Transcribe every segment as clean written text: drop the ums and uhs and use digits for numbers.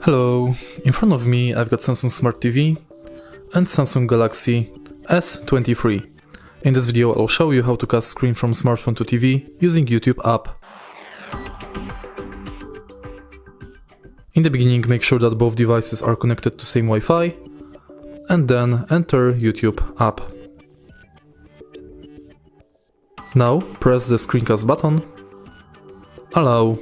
Hello, in front of me I've got Samsung Smart TV and Samsung Galaxy S23. In this video I'll show you how to cast screen from smartphone to TV using YouTube app. In the beginning make sure that both devices are connected to same Wi-Fi and then enter YouTube app. Now press the screencast button, allow,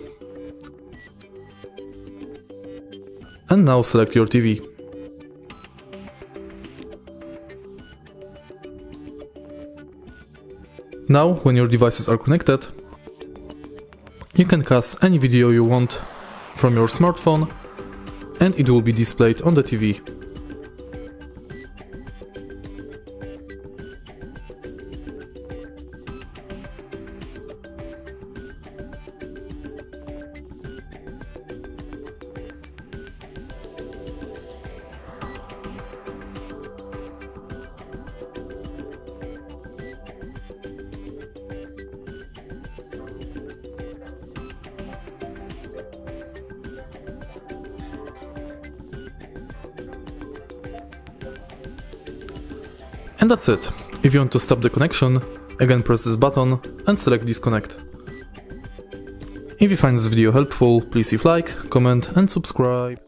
and now select your TV. Now, when your devices are connected, you can cast any video you want from your smartphone and it will be displayed on the TV. And that's it. If you want to stop the connection, again press this button and select disconnect. If you find this video helpful, please leave like, comment and subscribe.